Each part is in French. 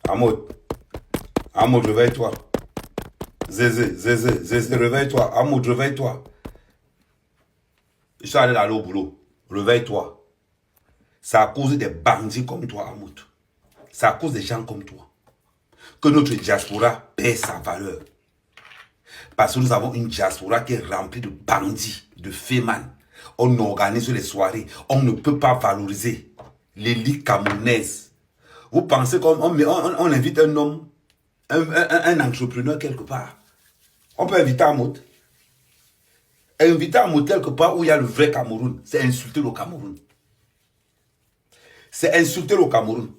Amoud, Amoud, réveille-toi. Zézé, réveille-toi. Amoud, réveille-toi. Je suis allé aller au boulot. Réveille-toi. C'est à cause des bandits comme toi, Amoud. C'est à cause des gens comme toi que notre diaspora perd sa valeur. Parce que nous avons une diaspora qui est remplie de bandits, de fémans. On organise les soirées. On ne peut pas valoriser l'élite camerounaise. Vous pensez qu'on invite un homme, un entrepreneur quelque part. On peut inviter Amoud. Inviter Amoud quelque part où il y a le vrai Cameroun, c'est insulter le Cameroun. C'est insulter le Cameroun.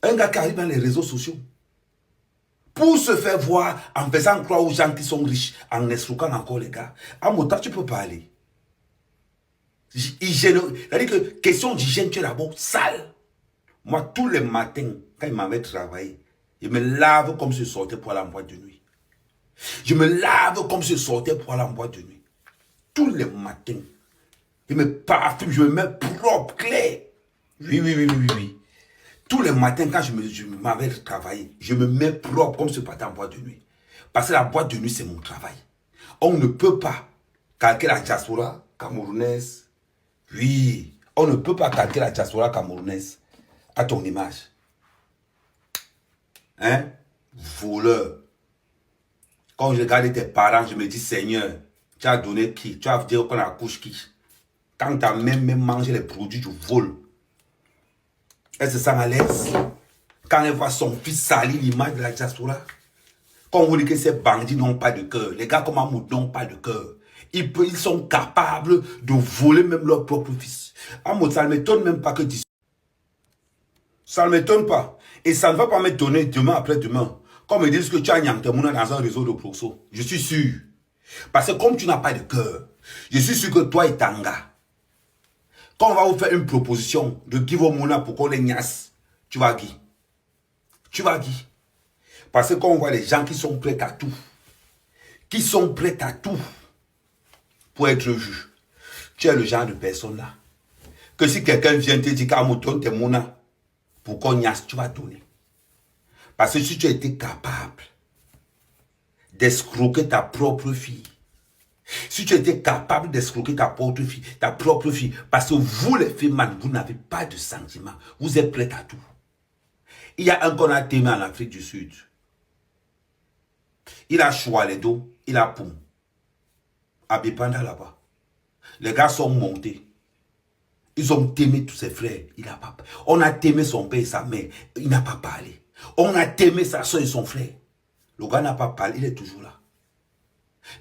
Un gars qui arrive dans les réseaux sociaux pour se faire voir en faisant croire aux gens qui sont riches, en escroquant encore les gars. Amoud, tu peux pas aller. Hygiène, c'est-à-dire que question d'hygiène, tu es d'abord sale. Moi, tous les matins, quand il m'avait travaillé, je me lave comme si je sortais pour aller en boîte de nuit. Je me lave comme si je sortais pour aller en boîte de nuit. Tous les matins. Je me parfume, je me mets propre, clair. Oui. Tous les matins, quand je m'avais travaillé, je me mets propre comme si je partais en boîte de nuit. Parce que la boîte de nuit, c'est mon travail. On ne peut pas calquer la diaspora camerounaise. Oui, on ne peut pas calquer la diaspora camerounaise à ton image. Hein? Voleur. Quand je regarde tes parents, je me dis, Seigneur, tu as donné qui? Tu as dit qu'on accouche qui? Quand tu as même mangé les produits du vol, elle se sent à l'aise. Quand elle voit son fils salir l'image de la diaspora. Quand on dit que ces bandits n'ont pas de cœur, les gars comme Amoud n'ont pas de cœur. Ils sont capables de voler même leur propre fils. Amoud, ça ne m'étonne même pas que tu... Ça ne m'étonne pas. Et ça ne va pas m'étonner demain après demain. Comme ils disent que tu as Nyantemouna dans un réseau de proxo. Je suis sûr. Parce que comme tu n'as pas de cœur, je suis sûr que toi et Tanga, quand on va vous faire une proposition de Givo Mouna pour qu'on les niasse, tu vas guider. Tu vas guider. Parce que quand on voit les gens qui sont prêts à tout, pour être vus, tu es le genre de personne là, que si quelqu'un vient te dire qu'Amoud donne tes Mouna pour qu'on niasse, tu vas donner. Parce que si tu étais capable d'escroquer ta propre fille, si tu étais capable d'escroquer ta propre fille, parce que vous les femmes, vous n'avez pas de sentiments, vous êtes prêts à tout. Il y a un qu'on a témé en Afrique du Sud. Il a Choualédo, il a Poum. À Bépanda là-bas. Les gars sont montés. Ils ont témé tous ses frères. Il n'a pas. On a témé son père et sa mère. Il n'a pas parlé. On a témé sa soeur et son frère. Le gars n'a pas parlé, il est toujours là.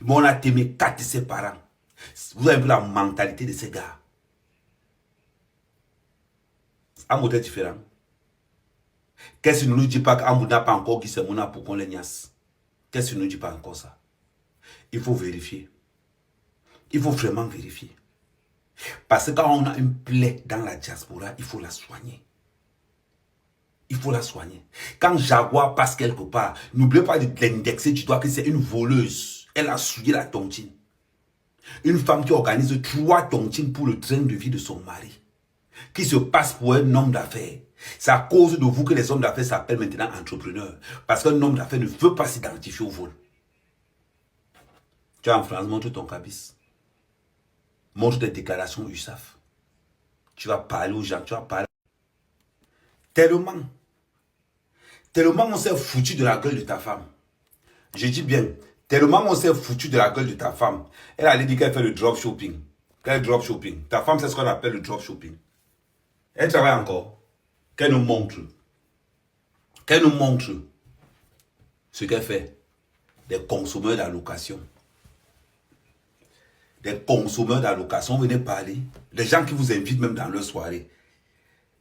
Mais on a témé 4 de ses parents. Vous avez vu la mentalité de ces gars. Amoud est différent. Qu'est-ce qu'il ne nous dit pas qu'Amoud n'a pas encore qui c'est Mouna pour qu'on les niasse? Qu'est-ce qu'il ne nous dit pas encore ça? Il faut vérifier. Il faut vraiment vérifier. Parce que quand on a une plaie dans la diaspora, il faut la soigner. Il faut la soigner. Quand Jaguar passe quelque part, n'oubliez pas de l'indexer, tu dois que c'est une voleuse. Elle a souillé la tontine. Une femme qui organise 3 tontines pour le train de vie de son mari. Qui se passe pour un homme d'affaires. C'est à cause de vous que les hommes d'affaires s'appellent maintenant entrepreneurs. Parce qu'un homme d'affaires ne veut pas s'identifier au vol. Tu es en France, montre ton cabis. Montre tes déclarations USAF. Tu vas parler aux gens, tu vas parler. Tellement on s'est foutu de la gueule de ta femme. Je dis bien, tellement on s'est foutu de la gueule de ta femme. Elle allait dire qu'elle fait le drop shopping. Quel drop shopping? Ta femme, c'est ce qu'on appelle le drop shopping. Elle travaille encore. Qu'elle nous montre. Qu'elle nous montre ce qu'elle fait. Des consommeurs d'allocation. Des consommeurs d'allocation, venez parler. Les gens qui vous invitent même dans leur soirée.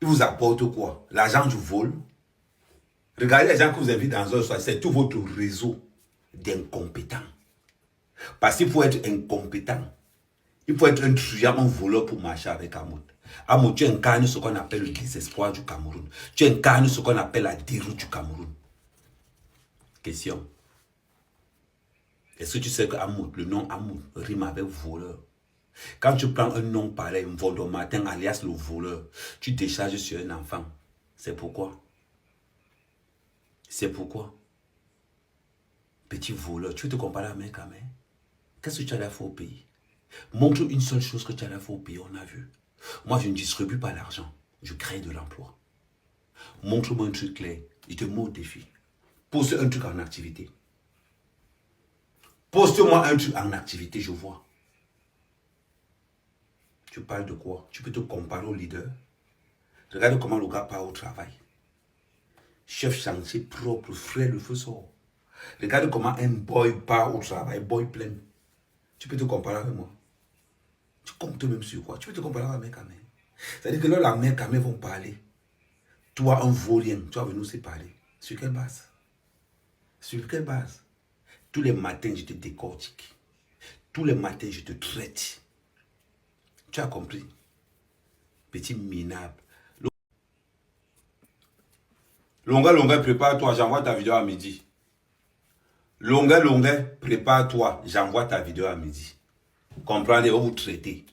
Ils vous apportent quoi? L'argent du vol. Regardez les gens qui vous invitent dans leur soirée. C'est tout votre réseau d'incompétents. Parce qu'il faut être incompétent. Il faut être un truand, un voleur pour marcher avec Amoud. Amoud, tu incarnes ce qu'on appelle le désespoir du Cameroun. Tu incarnes ce qu'on appelle la déroute du Cameroun. Question. Est-ce que tu sais que Amoud, le nom Amoud, rime avec voleur? Quand tu prends un nom pareil, Voldomatin alias le voleur, tu décharges sur un enfant. C'est pourquoi. C'est pourquoi. Petit voleur, tu veux te comparer à mec à mec? Qu'est-ce que tu as à faire au pays? Montre une seule chose que tu as à faire au pays, on a vu. Moi, je ne distribue pas l'argent. Je crée de l'emploi. Montre-moi un truc clair. Je te mets au défi. Poste un truc en activité. Poste-moi un truc en activité, je vois. Tu parles de quoi? Tu peux te comparer au leader? Regarde comment le gars part au travail. Chef chantier propre, frais, le feu sort. Regarde comment un boy part au travail, boy plein. Tu peux te comparer avec moi? Tu comptes même sur quoi? Tu peux te comparer avec mec à mec. C'est-à-dire que là, la mec à mec vont parler. Toi, un vaurien, tu vas venir aussi parler. Sur quelle base? Sur quelle base? Tous les matins, je te décortique. Tous les matins, je te traite. Tu as compris? Petit minable. Longueur, prépare-toi, j'envoie ta vidéo à midi. Longueur, prépare-toi, j'envoie ta vidéo à midi. Comprenez, on vous traiter.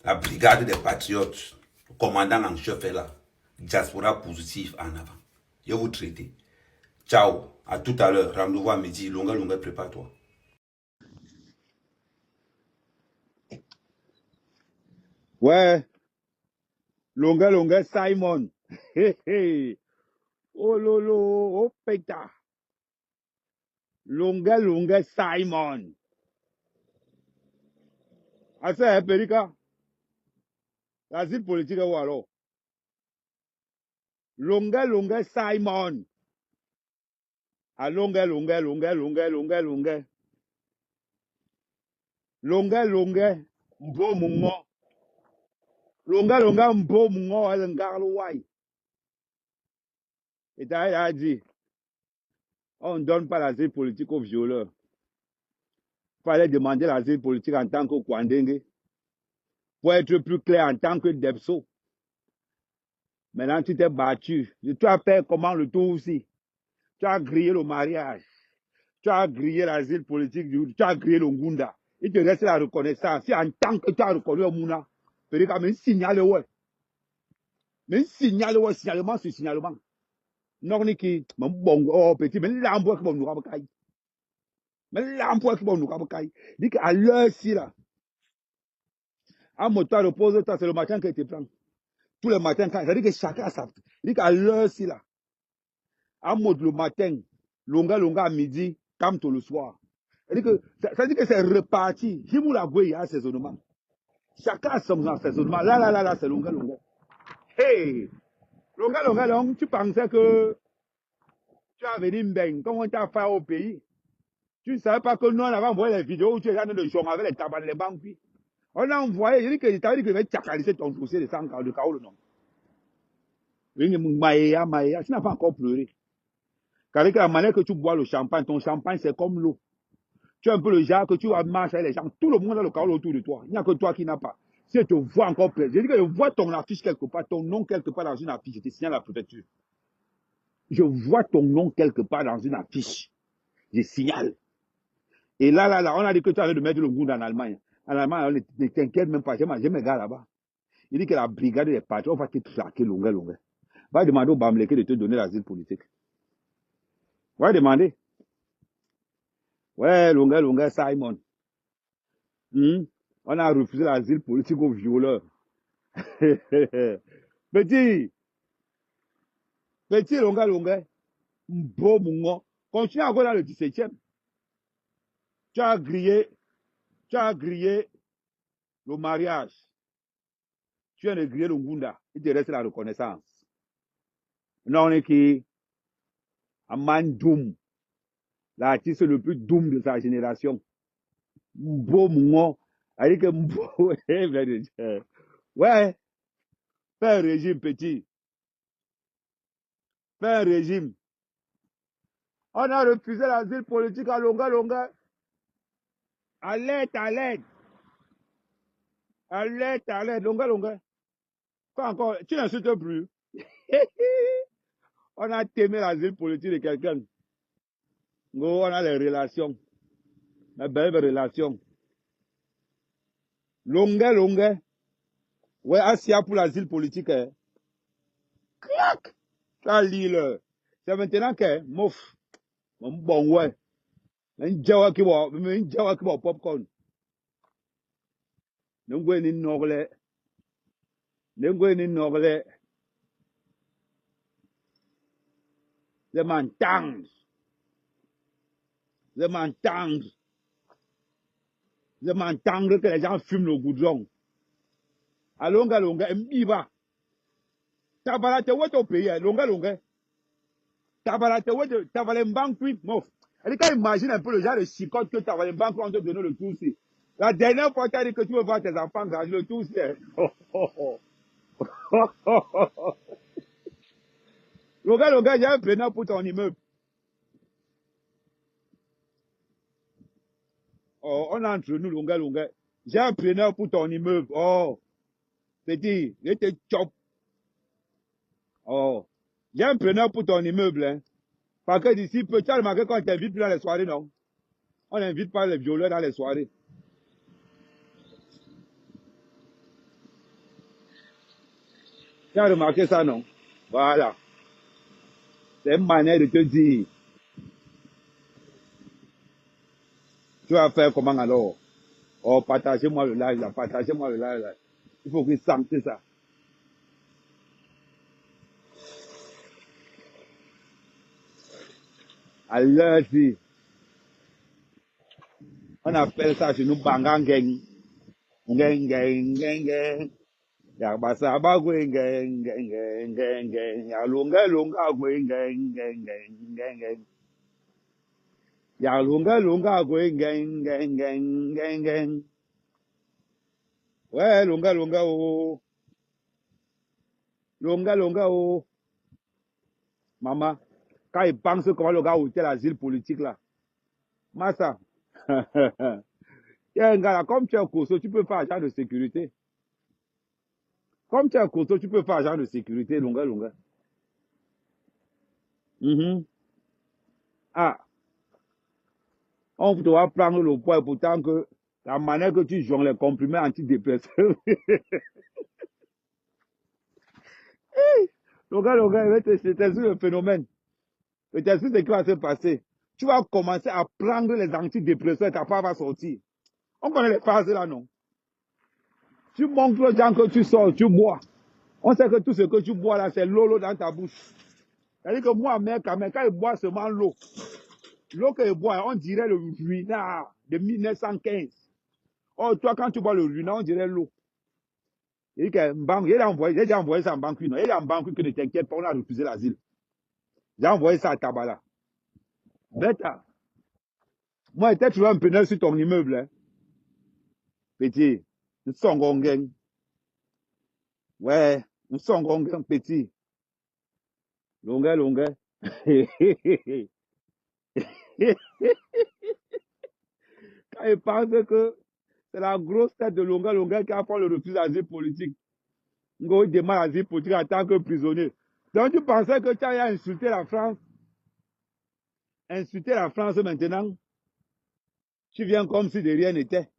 La brigade des patriotes, le commandant en chef est là. Diaspora positif en avant. Je vais vous traiter. Ciao, à tout à l'heure. Rendez-vous à midi. Longueur, prépare-toi. Ouais, longueur, Simon. Hé, hé. Oh lolo, oh péta. Longueur, Simon. Ah, c'est Perica. L'asile politique ou alors? Longueur, Simon. Ah, longueur. Longueur, mbo mungo. Longueur, mbo mungo, elle ngarlo wai. Et t'as dit, on ne donne pas l'asile politique aux violeurs. Fallait demander l'asile politique en tant que Kwandenge. Pour être plus clair en tant que Depso. Maintenant, tu t'es battu. Tu as fait comment le tour aussi. Tu as grillé le mariage. Tu as grillé l'asile politique. Tu as grillé le Ngunda. Il te reste la reconnaissance. Si en tant que tu as reconnu Mouna, peut-être même signale, ouais. Mais signale, ouais, signalement sur signalement. Non, Niki, bon, oh, petit, mais l'emploi qui va nous rabacailler. Mais l'emploi qui va nous rabacailler. Dit qu'à l'heure-ci, là, un moteur repose-toi, c'est le matin que tu prends. Tous les matins, ça dit que chacun a sa. Dit qu'à l'heure-ci, là, en mode le matin, longa à midi, camto le soir. Ça dit que c'est reparti. Himoula Goué a saisonnement. Chacun a son saisonnement. Là, c'est longa. Hey! Longa, tu pensais que tu avais dit Mbeng, comment tu as fait au pays? Tu ne savais pas que nous, on avait envoyé les vidéos où tu es en train de jouer avec les tabacs, les banques. On a envoyé, j'ai dit que tu avais dit que tu avais tchakalisé ton dossier de 100 cas, de Kaolo, non. Maïa, tu n'as pas encore pleuré. Car avec la manière que tu bois le champagne, ton champagne, c'est comme l'eau. Tu es un peu le genre que tu vas marcher avec les gens. Tout le monde a le carreau autour de toi. Il n'y a que toi qui n'as pas. Si je te vois encore plaisir, je dis que je vois ton affiche quelque part, ton nom quelque part dans une affiche, je te signale la préfecture. Je vois ton nom quelque part dans une affiche. Je signale. Et là, on a dit que tu as de mettre le goût en Allemagne. En Allemagne, ne t'inquiète même pas. J'ai mes gars là-bas. Il dit que la brigade des patrons va te traquer longueur. Va demander au Bamleke de te donner l'asile politique. Va demander. Ouais, longueur, Simon. On a refusé l'asile politique aux violeurs. Petit longueur. Bon mongo. Continue encore dans le 17e. Tu as grillé le mariage. Tu viens de griller le Ngunda. Il te reste la reconnaissance. Non, on est qui? Aman Doum. L'artiste le plus doum de sa génération. Mbo Mungo. Elle dit que Mbo. Ouais. Fais un régime, petit. Fais un régime. On a refusé l'asile politique à longueur. Alerte. Longueur. Quoi encore? Tu n'insultes plus. On a témé l'asile politique de quelqu'un. On a les relations. Les belles relations. Longueur. Ouais, Asia pour l'asile politique. Clac! Tu as lire. C'est maintenant que, mouf, bon, ouais. Un jawa qui va popcorn. N'engwe ni nogle. N'engwe ni nogle. Le mantang. Le mantang. Le mantang que les gens fument le goudron. À longa, mbiba. Tabala te wote au pays, longa. Tabala te wote, tabala mbankwi, mof. Elle quand imagine un peu le genre de chicote que tabala mbankwi on te donne le tout ci. La dernière fois, tu as dit que tu veux voir tes enfants grandir le tout ci. Longa, j'ai un preneur pour ton immeuble. Oh, on est entre nous, longa. J'ai un preneur pour ton immeuble. Oh, petit, je te chop. Oh, j'ai un preneur pour ton immeuble, hein. Parce que d'ici peu, tu as remarqué qu'on t'invite plus dans les soirées, non? On n'invite pas les violeurs dans les soirées. Tu as remarqué ça, non? Voilà. C'est une manière de te dire. Tu vas faire comment alors? Oh, partagez-moi le live là, partagez-moi le live là. Il faut qu'ils sentent ça. Alors, si, on appelle ça chez nous Bangangeng. Geng. Ya basa ba geng. Ya lunga geng. Ya lunga geng. Ouais, lunga oh. Longa oh. Maman, quand il pense comment le gars a été l'asile politique là. Massa. Il y a un gars là, comme tu es un costaud, tu peux faire agent de sécurité. Comme tu es un costaud, tu peux faire agent de sécurité, longa. Mhm. Ah, on doit prendre le poids et pourtant que la manière que tu joues les comprimés antidépresseurs. longa, c'est le phénomène. Je t'explique ce qui va se passer. Tu vas commencer à prendre les antidépresseurs et ta part va sortir. On connaît les phases là, non? Tu montres aux gens que tu sors, tu bois. On sait que tout ce que tu bois là, c'est l'eau dans ta bouche. C'est-à-dire que moi, mec, quand il boit seulement l'eau qu'il boit, on dirait le ruinard de 1915. Oh, toi, quand tu bois le ruinard, on dirait l'eau. Il a déjà envoyé ça en banque. Il est en banque que ne t'inquiète pas, on a refusé l'asile. J'ai envoyé ça à Tabala. Bête. Moi, j'étais trouvé un pneu sur ton immeuble. Hein. Petit. Nous sommes gongen. Ouais, nous sommes gongen, petit. Longa. Quand il pense que c'est la grosse tête de Longa qui a fait le refus d'asile politique. Il demande l'asile politique en tant que prisonnier. Donc tu pensais que tu allais insulter la France. Insulter la France maintenant. Tu viens comme si de rien n'était.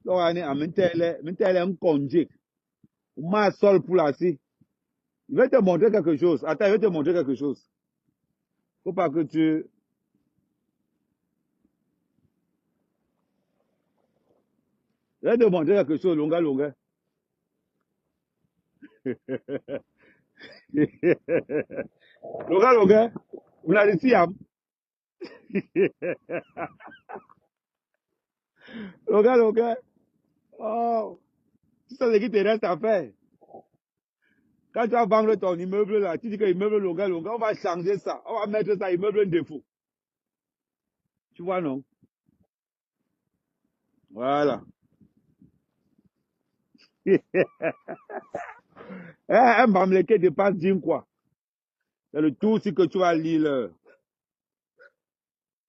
Donc, on est un congé. Ma sol pour la si. Je vais te montrer quelque chose. Attends, je vais te montrer quelque chose. Faut pas que tu... Je vais te montrer quelque chose, longa. longa. On a ici, hein. longa. Oh, tu sais ce qui te reste à faire. Quand tu vas vendre ton immeuble là, tu dis que l'immeuble longa, on va changer ça. On va mettre ça immeuble en défaut. Tu vois, non? Voilà. Un bamleke dépasse d'une quoi. C'est le tout aussi que tu vas lire.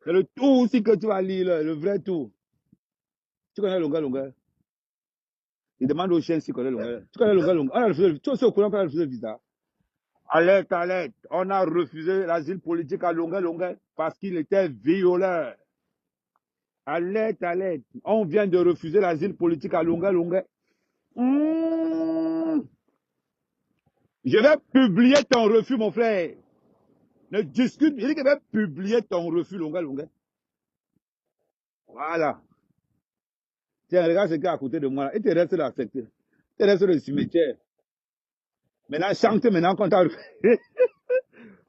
C'est le tout aussi que tu vas lire, le vrai tout. Tu connais longa. Il demande au chien s'il connaît longa. Tu connais longa. On a refusé, tu es au courant qu'on a refusé le visa. Alerte. On a refusé l'asile politique à longa parce qu'il était violeur. Alerte. On vient de refuser l'asile politique à longa. Je vais publier ton refus, mon frère. Ne discute. Il dit que je vais publier ton refus, longa, longa. Voilà. Tiens, regarde ce qu'il y a à côté de moi. Là. Et tu restes là, tu restes dans le cimetière. Maintenant, chante maintenant quand tu as...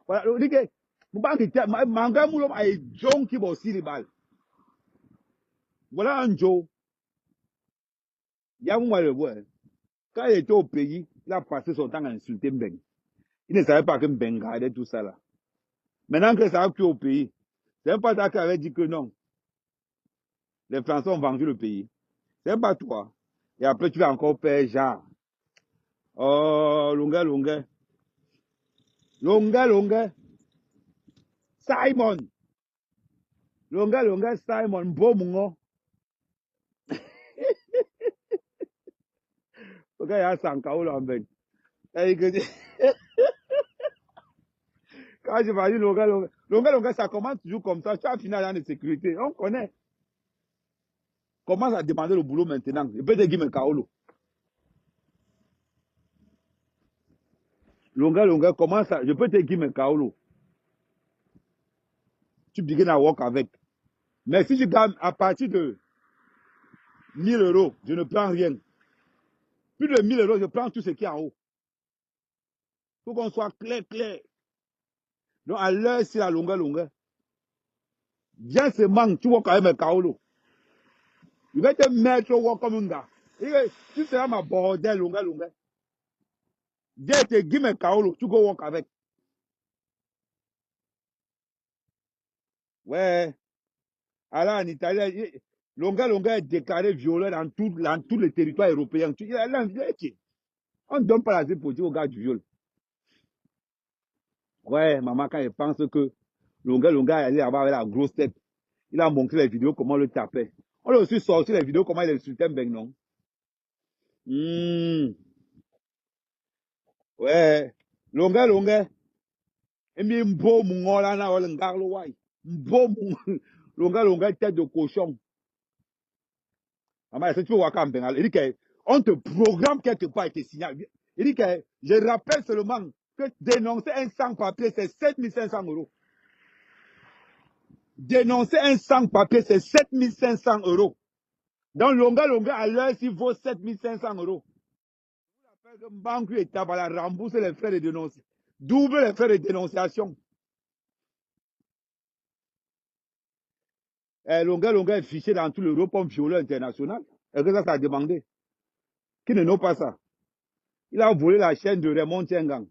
Voilà. Il dit que... Manga Moulom a un John qui va aussi les balles. Voilà un Joe. Il y a moi le voir. Quand il était au pays, il a passé son temps à insulter Mbeng. Il ne savait pas que Mbeng gardait tout ça là. Maintenant que ça a plus au pays, c'est même pas toi qui avait dit que non. Les Français ont vendu le pays. C'est même pas toi. Et après, tu vas encore faire genre. Oh, longa, longa. Longa, longa. Simon. Longa, longa, Simon. Mbomungo. Ok, il y a Sankao là, Mbeng. Quand je vais dire longa, longa. Longa, longa, ça commence toujours comme ça. Tu as fini dans la sécurité. On connaît. Commence à demander le boulot maintenant. Je peux te dire, mais Kaolo. Longa, longa, commence à. Je peux te dire, mais Kaolo. Tu begins à work avec. Mais si tu gagnes à partir de 1000 euros, je ne prends rien. Plus de 1000 euros, je prends tout ce qui est en haut. Il faut qu'on soit clair, clair. Donc, à l'heure, c'est la longa, longa. Viens ce manque, tu vois quand même un Kaolo. Je vais te mettre au work comme un gars. Et tu seras ma bordel, longa, longa. Viens te give me Kaolo, tu go work avec. Ouais. Alors, en Italie, longa, longa est déclaré violent dans tous les territoires européens. On ne donne pas la politique au gars du viol. Ouais, maman, quand elle pense que longa, longa, elle est là-bas avec la grosse tête. Il a montré les vidéos comment le tapait. On a aussi sorti les vidéos comment il insultait Ben non. Ouais. Longa, longa. Et bien, mbo mungola na ole ngarlo wai. Mbo longa, longa, tête de cochon. Maman, est-ce que tu peux voir quand Ben il dit qu'on te programme quelque part et te signale. Il dit que je rappelle seulement que dénoncer un sans-papier, c'est 7500 euros. Dénoncer un sans-papier, c'est 7500 euros. Donc, longa, longa, à l'heure, s'il vaut 7500 euros. Banque et Tabala rembourse les frais de dénonciation. Double les frais de dénonciation. Longa, longa est fiché dans tout l'Europe comme violeur international. Est-ce que ça a demandé? Qui ne know pas ça? Il a volé la chaîne de Raymond Tchengang.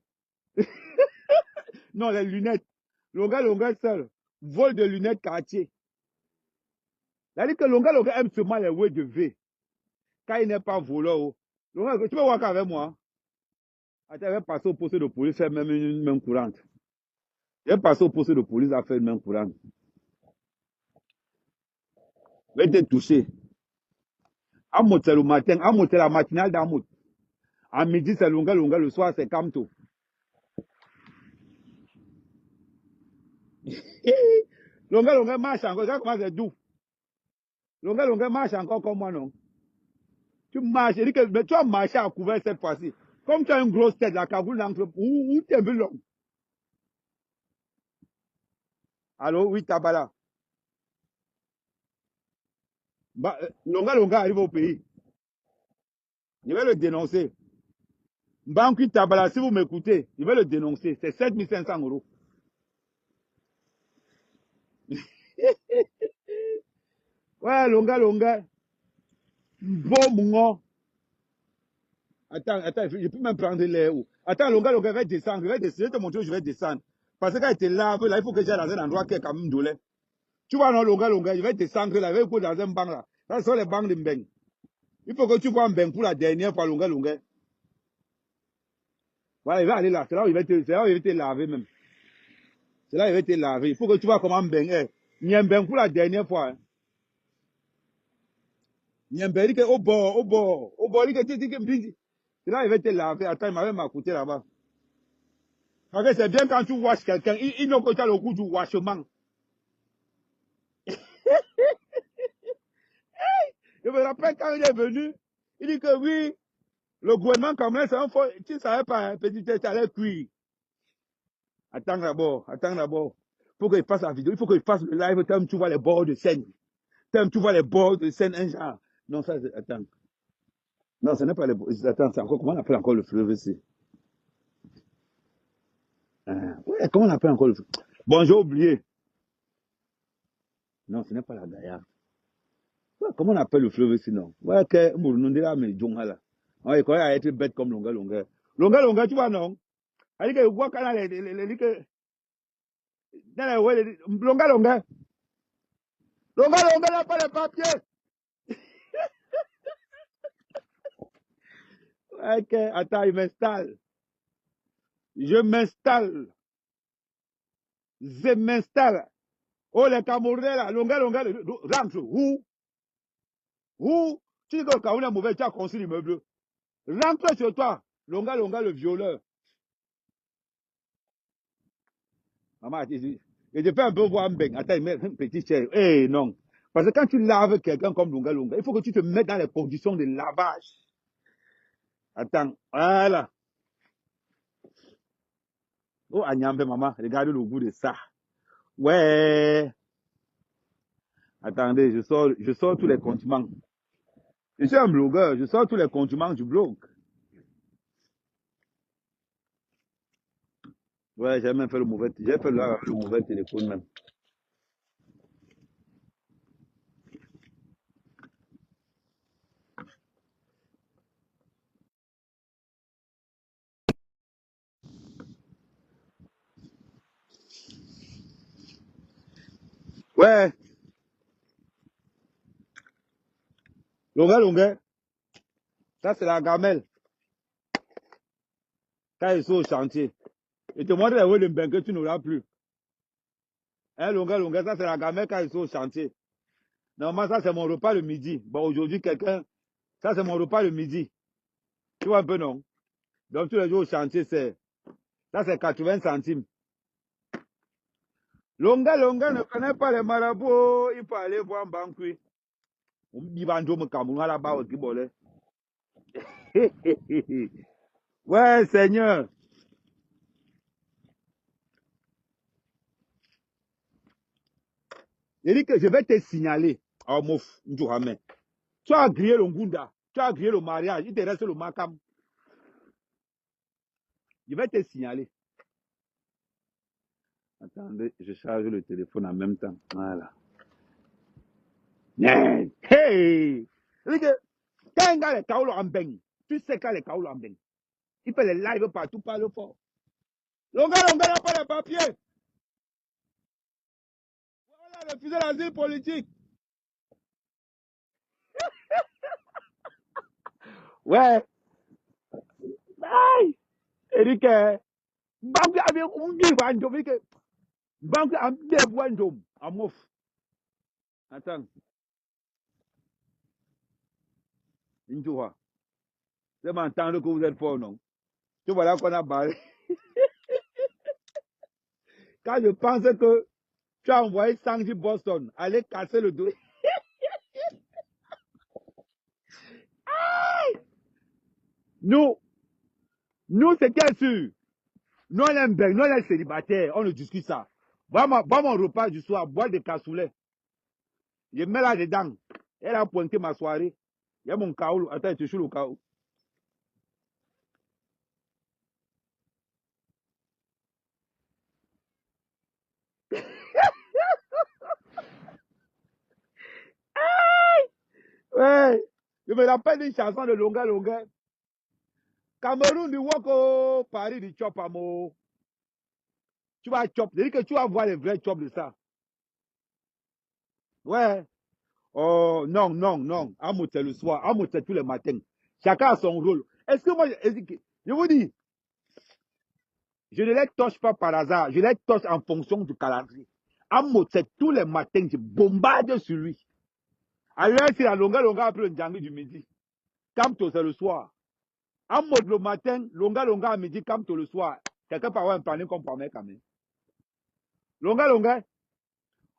Non, les lunettes. Longa, longa seul. Vol de lunettes quartier. C'est-à-dire que longa, longa aime seulement les ouais de V. Quand il n'est pas voleur. Longa, tu peux voir qu'avec moi. Attends, je vais passer au poste de police, faire même une main courante. Je vais passer au poste de police à faire une main courante. Je vais te toucher. Amout, c'est le matin. Amout, c'est la matinale d'Amout. À midi, c'est longa, longa. Le soir, c'est Kamto. Longa, longa marche encore. Regarde comment c'est doux. Longa, longa marche encore comme moi, non? Tu marches. Mais tu as marché à couvert cette fois-ci. Comme tu as une grosse tête, la cagoule d'entre. Où t'es vu long? Allô, oui, Tabala. Longa, longa arrive au pays. Je vais le dénoncer. Banque Tabala, si vous m'écoutez, je vais le dénoncer. C'est 7500 euros. Ouais, longa, longa. Bon, mon. Attends, je peux même prendre l'air. Attends, longa, longa, je vais descendre. Je vais te montrer où je vais descendre. Parce que quand il te lave, là, il faut que j'aille dans un endroit qui est quand même dolé. Tu vois, non, longa, longa, je vais descendre là, je vais aller dans un banc là. Ça, ce sont les bancs de Mbeng. Il faut que tu vois Mbeng pour la dernière fois, longa, longa. Voilà, il va aller là. C'est là où il va te laver même. C'est là où il va te laver. Il faut que tu vois comment Mbeng est. Il y a Mbeng pour la dernière fois. Hein. Il y a Mbeng qui est au bord. Il dit c'est là où il va te laver. Attends, il m'avait m'écouté là-bas. Parce que c'est bien quand tu washes quelqu'un, il n'a pas le goût du washement. Je me rappelle quand il est venu, il dit que oui, Le gouvernement camerounais, c'est un faux. Tu ne savais pas, hein, petit tête, tu allais cuire. Attends d'abord, attends d'abord. Il faut qu'il fasse la vidéo, il faut qu'il fasse le live, tu vois les bords de scène. Tu vois les bords de scène, un genre. Non, ça, attends. Non, ce n'est pas les bords. Attends, c'est encore, comment on appelle encore le fleuve ici? Ouais, comment on appelle encore le fleuve? Bon, j'ai oublié. Non, ce n'est pas la Gaïa. Ouais, comment on appelle le fleuve sinon? Ouais, que Mourunundela mais Djongala. Ouais, il a été bête comme Longa Longa. Longa Longa, tu vois, non? Elle dit que voit quand elle est. Longa Longa. Longa Longa n'a pas les papiers. Ok, attends, il m'installe. Je m'installe. Je m'installe. Oh, les Camerounais là, Longa Longa, rentre. Où? Tu dis que le Cameroun est mauvais, tu as construit l'immeuble. Rentre sur toi. Longa Longa, le violeur. Maman, et je fais un peu voir un bec. Attends, il met un petit chair. Eh non. Parce que quand tu laves quelqu'un comme Longa Longa, il faut que tu te mettes dans les conditions de lavage. Attends, voilà. Oh, Agnambe, maman, regardez le goût de ça. Ouais. Attendez, je sors tous les condiments. Je suis un blogueur, je sors tous les condiments du blog. Ouais, j'ai même fait le mauvais, j'ai fait le mauvais téléphone même. Ouais, Longa Longa, ça c'est la gamelle. Quand ils sont au chantier. Et te montre les roues de bain que tu n'auras plus. Hein, Longa Longa, ça c'est la gamelle quand ils sont au chantier. Normalement, ça c'est mon repas le midi. Bon, aujourd'hui, ça c'est mon repas le midi. Tu vois un peu, non? Donc tous les jours au chantier, ça c'est 80 centimes. Longa Longa ne connaît pas les marabouts, il faut aller voir Mbankui. Il va me Cameroun là-bas au Kibolé. Ouais, Seigneur. Il dit que je vais te signaler. Oh, mouf, Ndjouhamé. Tu as grillé le Ngunda. Tu as grillé le mariage. Il te reste le Makam. Je vais te signaler. Attendez, je charge le téléphone en même temps. Voilà. Hey! Il dit que quand un gars est Kaolo en beng, tu sais quand les Kaolo en beng. Il fait les lives partout, parle fort. Longa Longa n'a pas les papiers. Voilà, refusé l'asile politique. Ouais. Aïe! Il dit que Banque avec un livre à Ndom. Il dit que Banque a des voix Ndom. En mouf. Attends. Ndjouha. C'est m'entendre que vous êtes fort, non? Tu vois là qu'on a barré. Quand je pense que tu as envoyé Sandy Boston aller casser le dos. Nous, c'est bien sûr. Nous, on est belle, nous, on est célibataires. On ne discute ça. Bois mon repas du soir, bois des cassoulets. Je mets là dedans. Elle a pointé ma soirée. Il y a mon kaoul. Attends, je suis le kaoul. Ouais. Je me rappelle d'une chanson de Longa Longa. Cameroun du Woko, Paris du Chop Amo. Tu vas chop. Je dis que tu vas voir les vrais chops de ça. Ouais. Oh, non, non, non. Amout, c'est le soir. Amout, c'est tous les matins. Chacun a son rôle. Est-ce que moi, je vous dis, je ne les touche pas par hasard. Je les touche en fonction du calendrier. Amout, c'est tous les matins. Je bombarde sur lui. Alors, c'est la longa longa après le djangui du midi. Kamto, c'est le soir. Amout, le matin, longa longa à midi, Kamto le soir. Quelqu'un peut avoir un planning comme pour moi quand même. Longa longa.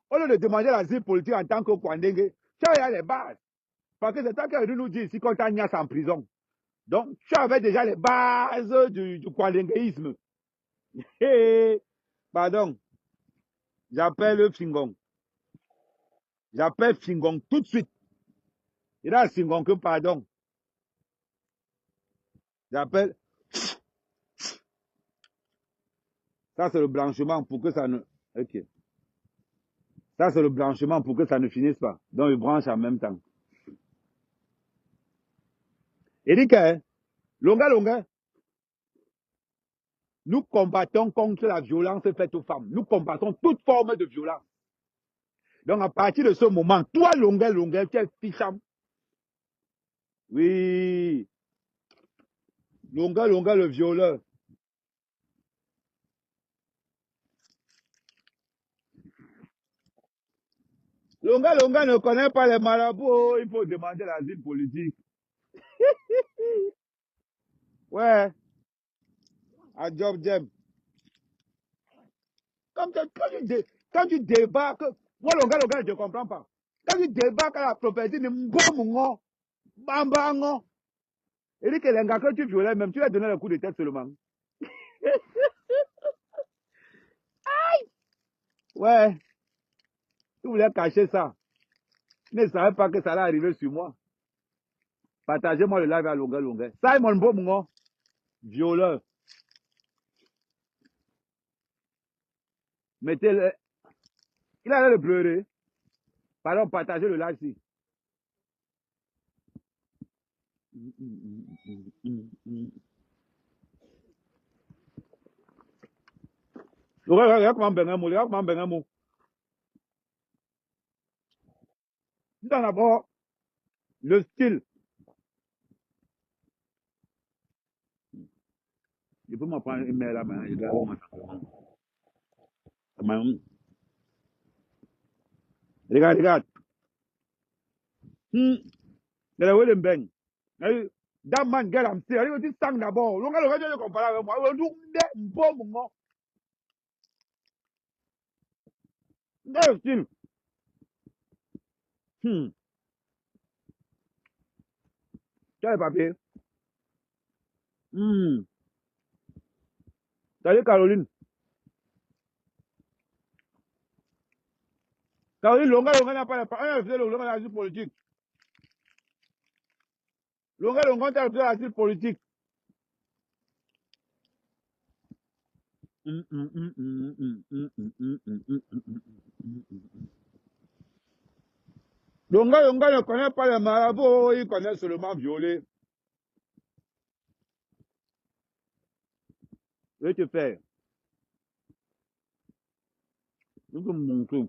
Au lieu de demander l'asile politique en tant que Kwandenge, tu as les bases. Parce que c'est toi qui as dû nous dire ici qu'on t'a niasse en prison. Donc, tu avais déjà les bases du kwandénguéisme. Pardon, j'appelle Fingong. J'appelle Fingong tout de suite. Il a Fingong que pardon. J'appelle. Ça, c'est le blanchiment pour que ça ne. Ok. Ça, c'est le blanchiment pour que ça ne finisse pas. Donc, il branche en même temps. Il dit que, longa, longa, nous combattons contre la violence faite aux femmes. Nous combattons toute forme de violence. Donc, à partir de ce moment, toi, longa, longa, tu es ficham. Oui. Longa, longa, le violeur. Longa, longa ne connaît pas les marabouts. Il faut demander l'asile politique. Ouais. À Job Jem. Quand tu débarques, moi, longa, je ne comprends pas. Quand tu débarques à la propriété de Mbomungo, Bambango, il dit que les gars que tu violais, même tu vas donner le coup de tête seulement. Ouais. Tu voulais cacher ça. Tu ne savais pas que ça allait arriver sur moi. Partagez-moi le live à longa. Simon Mbomungo, violeur. Mettez-le. Il a l'air de pleurer. Pardon, partagez le live ici. Regarde comment Bengamou, regarde comment Bengamou. Tout d'abord, le style. Je peux m'en prendre une mail là, mais je regarde. Regarde le beng. That man get am still. Il dit sang d'abord. Longa, je ne comprends pas avec moi. Il dit bon moment. Regarde le style. Tu as les papiers. Salut Caroline. Caroline, Longa n'a pas les papiers. Longa n'a l'asile politique. Longa n'a l'asile politique. Longa ne connaît pas les marabouts, il connaît seulement violer. Je vais te faire. Je vais te montrer.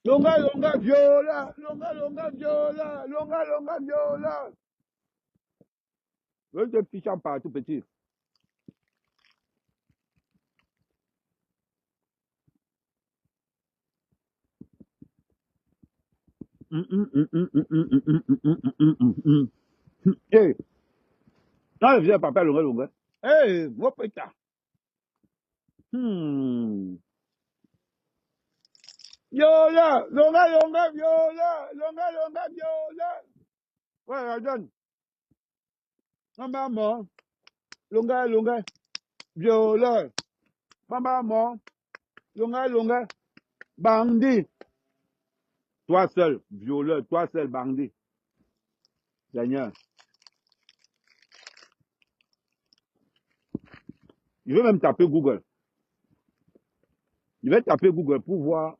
Longa viola. Longa viola. Je vais te ficher partout, petit. Hey, non, je viens papa longa. Hey, mon pétard. Viola, longa, viola, longa, viola. Ouais, donne. Maman, longa, viola. Maman, longa, bandit. Toi seul, violeur, toi seul, bandit. Seigneur. Je vais même taper Google. Je vais taper Google pour voir.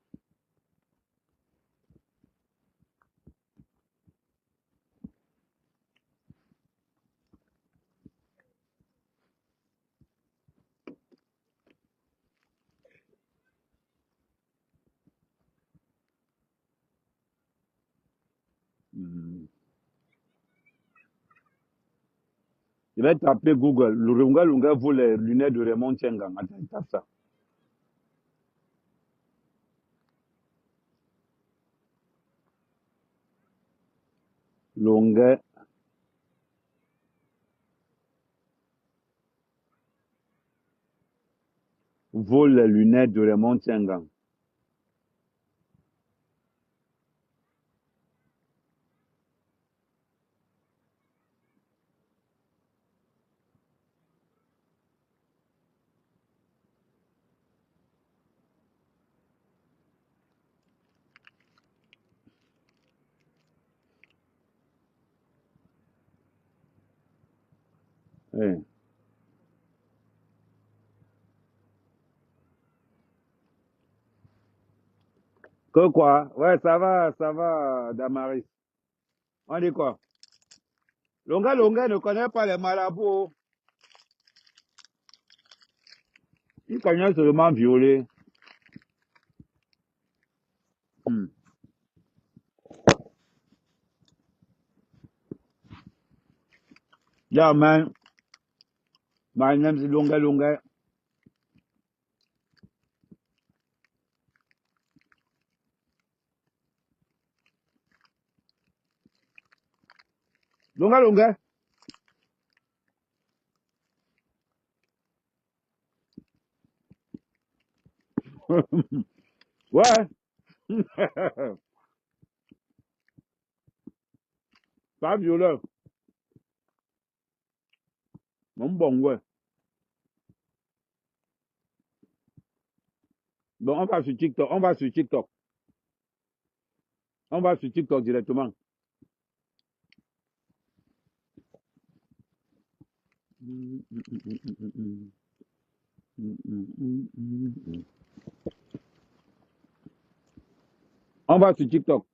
Je vais taper Google. Le longa vaut les lunettes de Raymond Tchengang. Attends, tape ça. Longa vaut les lunettes de Raymond Tchengang. Eh. Que quoi? Ouais, ça va, Damaris. On dit quoi? Longa Longa ne connaît pas les marabouts. Il connaît seulement violer. Hmm. Yeah, man. My name is Longa Longa. Longa Longa. Ouais. Pas violeur. Mon bon, ouais. Bon, on va sur TikTok. On va sur TikTok. On va sur TikTok directement. On va sur TikTok.